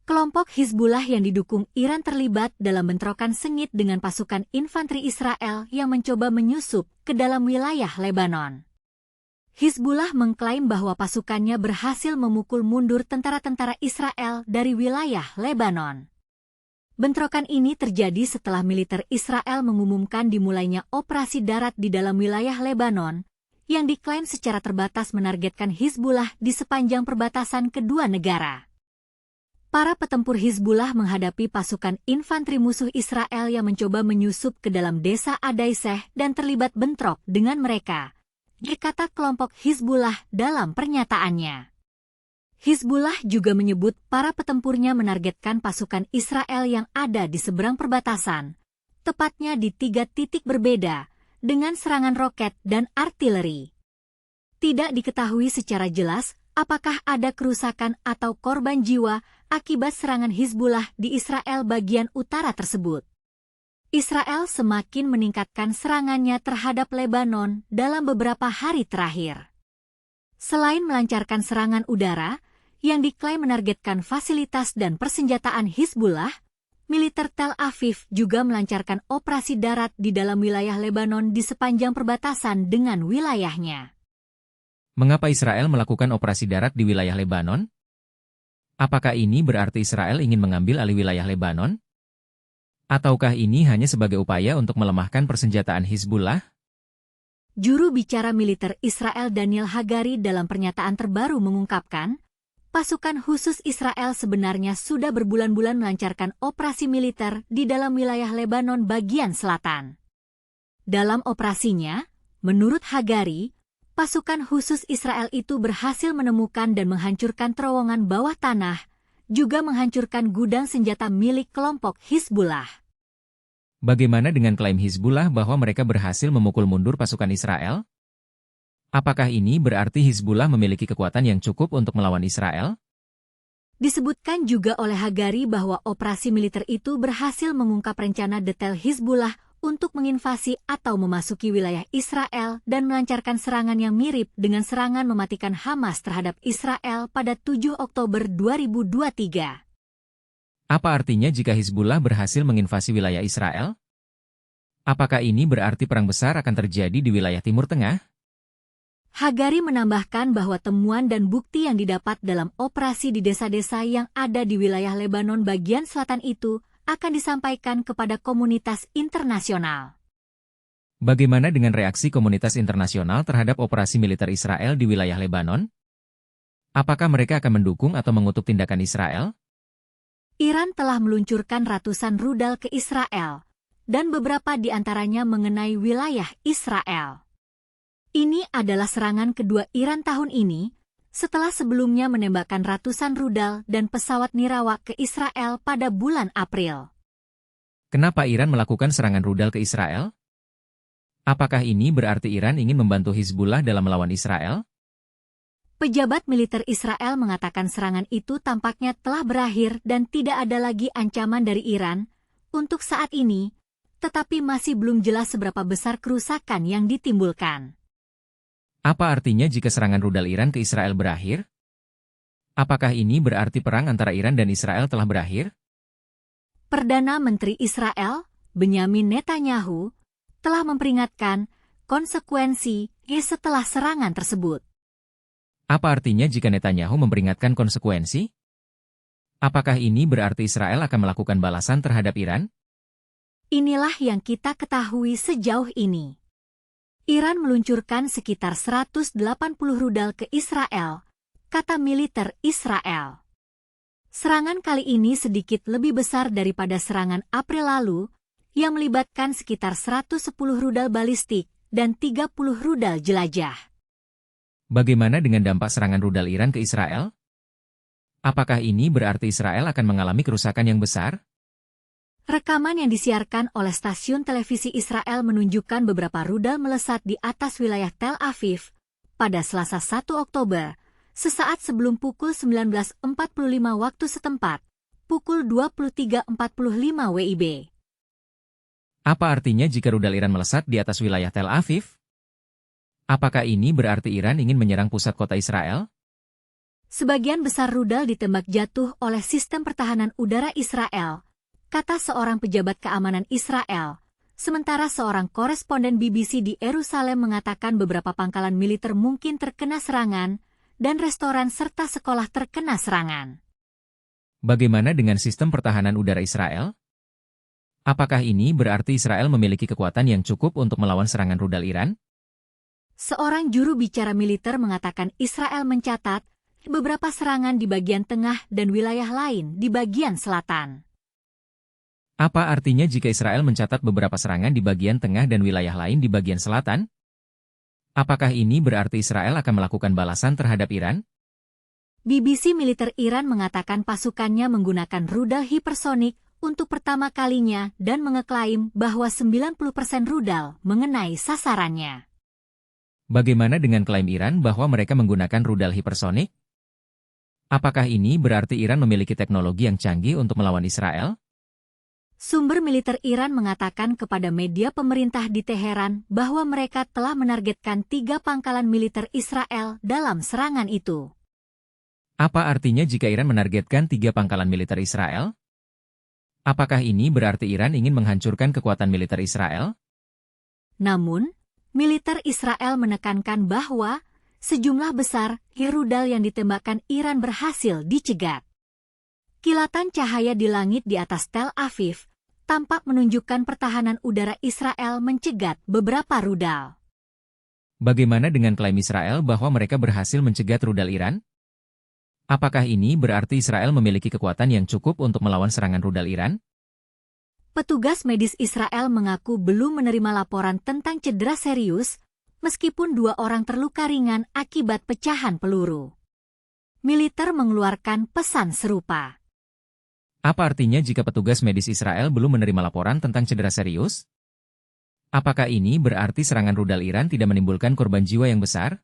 Kelompok Hizbullah yang didukung Iran terlibat dalam bentrokan sengit dengan pasukan infanteri Israel yang mencoba menyusup ke dalam wilayah Lebanon. Hizbullah mengklaim bahwa pasukannya berhasil memukul mundur tentara-tentara Israel dari wilayah Lebanon. Bentrokan ini terjadi setelah militer Israel mengumumkan dimulainya operasi darat di dalam wilayah Lebanon, yang diklaim secara terbatas menargetkan Hizbullah di sepanjang perbatasan kedua negara. Para petempur Hizbullah menghadapi pasukan infanteri musuh Israel yang mencoba menyusup ke dalam desa Adaiseh dan terlibat bentrok dengan mereka, berkata kelompok Hizbullah dalam pernyataannya. Hizbullah juga menyebut para petempurnya menargetkan pasukan Israel yang ada di seberang perbatasan, tepatnya di 3 titik berbeda, dengan serangan roket dan artileri. Tidak diketahui secara jelas apakah ada kerusakan atau korban jiwa akibat serangan Hizbullah di Israel bagian utara tersebut. Israel semakin meningkatkan serangannya terhadap Lebanon dalam beberapa hari terakhir. Selain melancarkan serangan udara, yang diklaim menargetkan fasilitas dan persenjataan Hizbullah, militer Tel Aviv juga melancarkan operasi darat di dalam wilayah Lebanon di sepanjang perbatasan dengan wilayahnya. Mengapa Israel melakukan operasi darat di wilayah Lebanon? Apakah ini berarti Israel ingin mengambil alih wilayah Lebanon? Ataukah ini hanya sebagai upaya untuk melemahkan persenjataan Hizbullah? Juru bicara militer Israel Daniel Hagari dalam pernyataan terbaru mengungkapkan, pasukan khusus Israel sebenarnya sudah berbulan-bulan melancarkan operasi militer di dalam wilayah Lebanon bagian selatan. Dalam operasinya, menurut Hagari, pasukan khusus Israel itu berhasil menemukan dan menghancurkan terowongan bawah tanah, juga menghancurkan gudang senjata milik kelompok Hizbullah. Bagaimana dengan klaim Hizbullah bahwa mereka berhasil memukul mundur pasukan Israel? Apakah ini berarti Hizbullah memiliki kekuatan yang cukup untuk melawan Israel? Disebutkan juga oleh Hagari bahwa operasi militer itu berhasil mengungkap rencana detail Hizbullah untuk menginvasi atau memasuki wilayah Israel dan melancarkan serangan yang mirip dengan serangan mematikan Hamas terhadap Israel pada 7 Oktober 2023. Apa artinya jika Hizbullah berhasil menginvasi wilayah Israel? Apakah ini berarti perang besar akan terjadi di wilayah Timur Tengah? Hagari menambahkan bahwa temuan dan bukti yang didapat dalam operasi di desa-desa yang ada di wilayah Lebanon bagian selatan itu akan disampaikan kepada komunitas internasional. Bagaimana dengan reaksi komunitas internasional terhadap operasi militer Israel di wilayah Lebanon? Apakah mereka akan mendukung atau mengutuk tindakan Israel? Iran telah meluncurkan ratusan rudal ke Israel, dan beberapa di antaranya mengenai wilayah Israel. Ini adalah serangan kedua Iran tahun ini, setelah sebelumnya menembakkan ratusan rudal dan pesawat nirawak ke Israel pada bulan April. Kenapa Iran melakukan serangan rudal ke Israel? Apakah ini berarti Iran ingin membantu Hizbullah dalam melawan Israel? Pejabat militer Israel mengatakan serangan itu tampaknya telah berakhir dan tidak ada lagi ancaman dari Iran untuk saat ini, tetapi masih belum jelas seberapa besar kerusakan yang ditimbulkan. Apa artinya jika serangan rudal Iran ke Israel berakhir? Apakah ini berarti perang antara Iran dan Israel telah berakhir? Perdana Menteri Israel, Benyamin Netanyahu, telah memperingatkan konsekuensi setelah serangan tersebut. Apa artinya jika Netanyahu memperingatkan konsekuensi? Apakah ini berarti Israel akan melakukan balasan terhadap Iran? Inilah yang kita ketahui sejauh ini. Iran meluncurkan sekitar 180 rudal ke Israel, kata militer Israel. Serangan kali ini sedikit lebih besar daripada serangan April lalu, yang melibatkan sekitar 110 rudal balistik dan 30 rudal jelajah. Bagaimana dengan dampak serangan rudal Iran ke Israel? Apakah ini berarti Israel akan mengalami kerusakan yang besar? Rekaman yang disiarkan oleh stasiun televisi Israel menunjukkan beberapa rudal melesat di atas wilayah Tel Aviv pada Selasa 1 Oktober, sesaat sebelum pukul 19.45 waktu setempat, pukul 23.45 WIB. Apa artinya jika rudal Iran melesat di atas wilayah Tel Aviv? Apakah ini berarti Iran ingin menyerang pusat kota Israel? Sebagian besar rudal ditembak jatuh oleh sistem pertahanan udara Israel, kata seorang pejabat keamanan Israel. Sementara seorang koresponden BBC di Yerusalem mengatakan beberapa pangkalan militer mungkin terkena serangan, dan restoran serta sekolah terkena serangan. Bagaimana dengan sistem pertahanan udara Israel? Apakah ini berarti Israel memiliki kekuatan yang cukup untuk melawan serangan rudal Iran? Seorang juru bicara militer mengatakan Israel mencatat beberapa serangan di bagian tengah dan wilayah lain di bagian selatan. Apa artinya jika Israel mencatat beberapa serangan di bagian tengah dan wilayah lain di bagian selatan? Apakah ini berarti Israel akan melakukan balasan terhadap Iran? BBC militer Iran mengatakan pasukannya menggunakan rudal hipersonik untuk pertama kalinya dan mengeklaim bahwa 90% rudal mengenai sasarannya. Bagaimana dengan klaim Iran bahwa mereka menggunakan rudal hipersonik? Apakah ini berarti Iran memiliki teknologi yang canggih untuk melawan Israel? Sumber militer Iran mengatakan kepada media pemerintah di Teheran bahwa mereka telah menargetkan 3 pangkalan militer Israel dalam serangan itu. Apa artinya jika Iran menargetkan 3 pangkalan militer Israel? Apakah ini berarti Iran ingin menghancurkan kekuatan militer Israel? Namun, militer Israel menekankan bahwa sejumlah besar rudal yang ditembakkan Iran berhasil dicegat. Kilatan cahaya di langit di atas Tel Aviv tampak menunjukkan pertahanan udara Israel mencegat beberapa rudal. Bagaimana dengan klaim Israel bahwa mereka berhasil mencegat rudal Iran? Apakah ini berarti Israel memiliki kekuatan yang cukup untuk melawan serangan rudal Iran? Petugas medis Israel mengaku belum menerima laporan tentang cedera serius, meskipun 2 orang terluka ringan akibat pecahan peluru. Militer mengeluarkan pesan serupa. Apa artinya jika petugas medis Israel belum menerima laporan tentang cedera serius? Apakah ini berarti serangan rudal Iran tidak menimbulkan korban jiwa yang besar?